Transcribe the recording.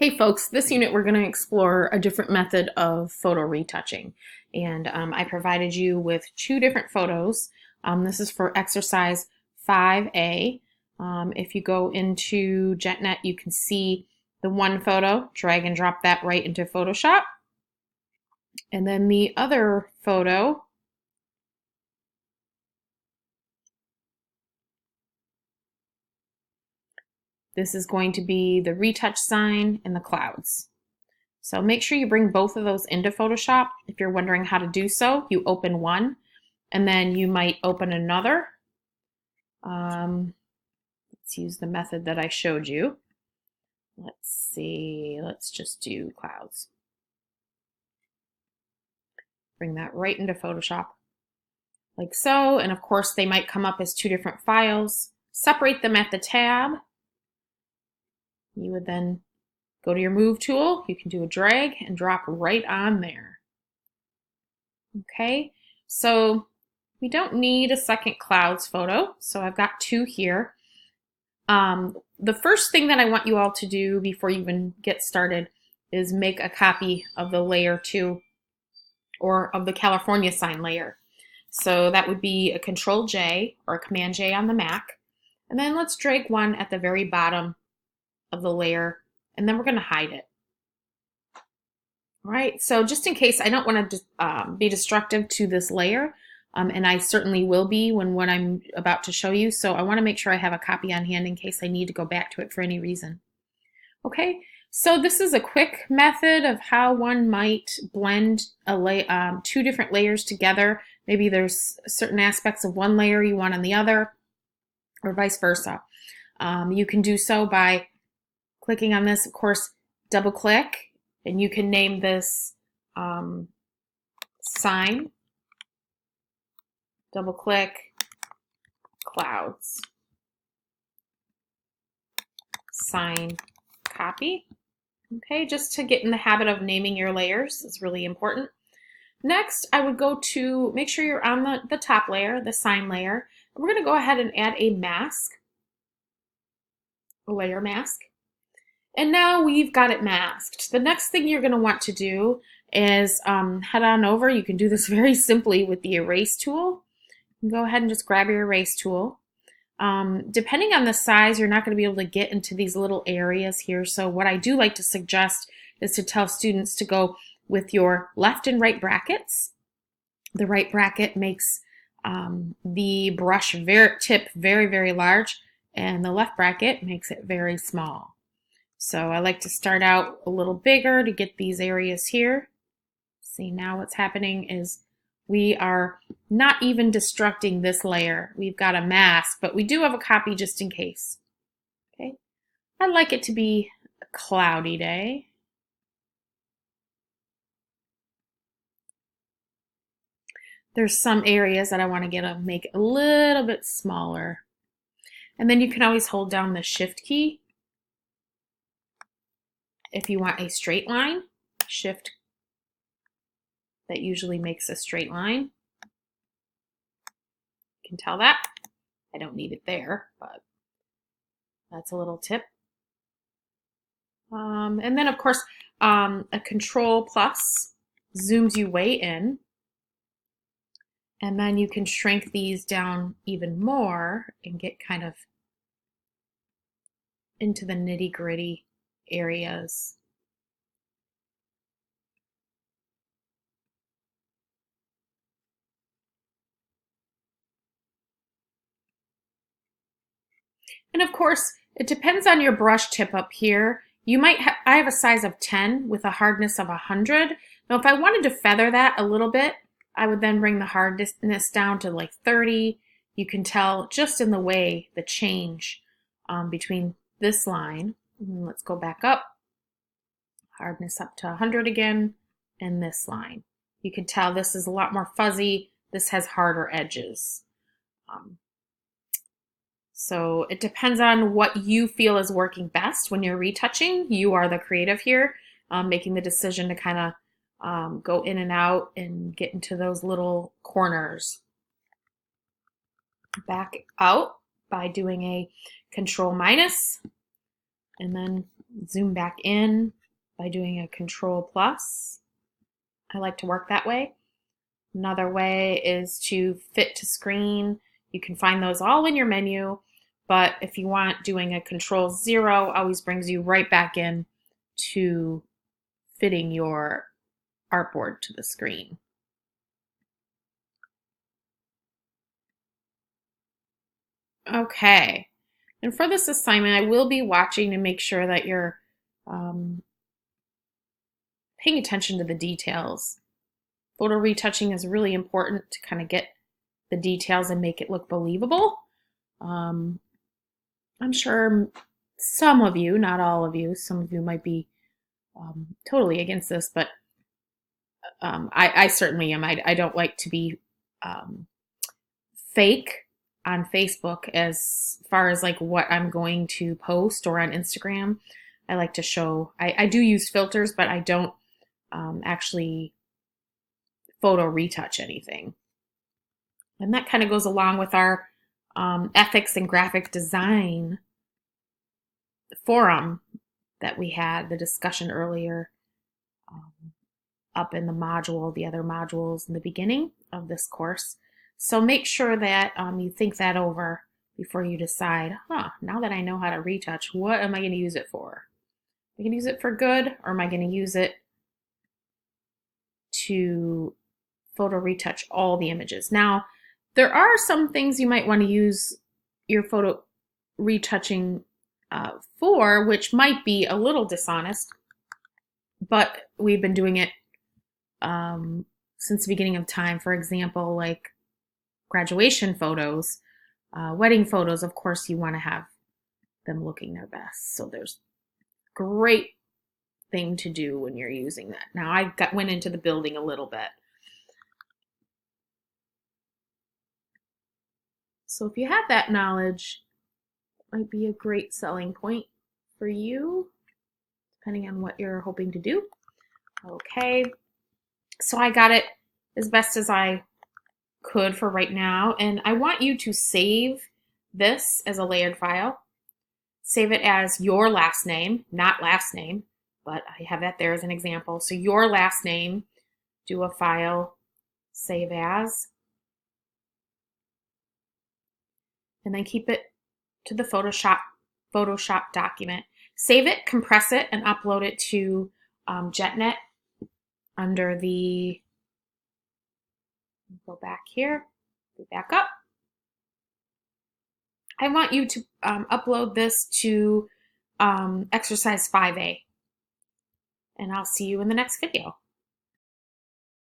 Hey folks, this unit we're going to explore a different method of photo retouching. And I provided you with two different photos. This is for exercise 5A. If you go into JetNet, you can see the one photo, drag and drop that right into Photoshop. And then the other photo, this is going to be the retouch sign and the clouds. So make sure you bring both of those into Photoshop. If you're wondering how to do so, you open one and then you might open another. Let's use the method that I showed you. Let's see, let's just do clouds. Bring that right into Photoshop like so. And of course they might come up as two different files. Separate them at the tab. You would then go to your move tool. You can do a drag and drop right on there. Okay, so we don't need a second clouds photo. So I've got two here. The first thing that I want you all to do before you even get started is make a copy of the layer 2 or of the California sign layer. So that would be a Control J or a Command J on the Mac. And then let's drag one at the very bottom of the layer, and then we're going to hide it. All right, so just in case, I don't want to be destructive to this layer, and I certainly will be when what I'm about to show you, so I want to make sure I have a copy on hand in case I need to go back to it for any reason. Okay, so this is a quick method of how one might blend two different layers together. Maybe there's certain aspects of one layer you want on the other, or vice versa. You can do so by clicking on this, of course, double click, and you can name this sign, double click, clouds, sign, copy. Okay, just to get in the habit of naming your layers is really important. Next, I would go to, make sure you're on the top layer, the sign layer. We're going to go ahead and add a mask, a layer mask. And now we've got it masked. The next thing you're going to want to do is head on over. You can do this very simply with the erase tool. Go ahead and just grab your erase tool. Depending on the size, you're not going to be able to get into these little areas here. So what I do like to suggest is to tell students to go with your left and right brackets. The right bracket makes the brush tip very, very large, and the left bracket makes it very small. So I like to start out a little bigger to get these areas here. See, now what's happening is we are not even destructing this layer. We've got a mask, but we do have a copy just in case. Okay, I like it to be a cloudy day. There's some areas that I want to make a little bit smaller. And then you can always hold down the Shift key. If you want a straight line, Shift, that usually makes a straight line. You can tell that. I don't need it there, but that's a little tip. And then of course, a Control plus zooms you way in. And then you can shrink these down even more and get kind of into the nitty-gritty areas. And of course, it depends on your brush tip up here. You might I have a size of 10 with a hardness of 100. Now, if I wanted to feather that a little bit, I would then bring the hardness down to like 30. You can tell just in the way the change between this line. Let's go back up. Hardness up to 100 again, and this line. You can tell this is a lot more fuzzy. This has harder edges. So it depends on what you feel is working best when you're retouching. You are the creative here, making the decision to kind of go in and out and get into those little corners. Back out by doing a Control minus, and then zoom back in by doing a Control plus. I like to work that way. Another way is to fit to screen. You can find those all in your menu, but if you want, doing a Control 0 always brings you right back in to fitting your artboard to the screen. Okay, and for this assignment, I will be watching to make sure that you're paying attention to the details. Photo retouching is really important to kind of get the details and make it look believable. I'm sure some of you, not all of you, some of you might be totally against this, but I certainly am. I don't like to be fake on Facebook as far as like what I'm going to post, or on Instagram. I like to show, I do use filters, but I don't actually photo retouch anything. And that kind of goes along with our ethics and graphic design forum that we had, the discussion earlier up in the module, the other modules in the beginning of this course. So make sure that you think that over before you decide, now that I know how to retouch, what am I going to use it for? Am I going to use it for good, or am I going to use it to photo retouch all the images? Now, there are some things you might want to use your photo retouching for, which might be a little dishonest, but we've been doing it since the beginning of time. For example, like graduation photos, wedding photos, of course you want to have them looking their best. So there's great thing to do when you're using that. Now I went into the building a little bit. So if you have that knowledge, it might be a great selling point for you, depending on what you're hoping to do. Okay, so I got it as best as I could for right now, and I want you to save this as a layered file. Save it as your last name, not last name, but I have that there as an example. So your last name, do a file, save as, and then keep it to the Photoshop document. Save it, compress it, and upload it to JetNet under the, go back here, go back up. I want you to upload this to exercise 5A, and I'll see you in the next video.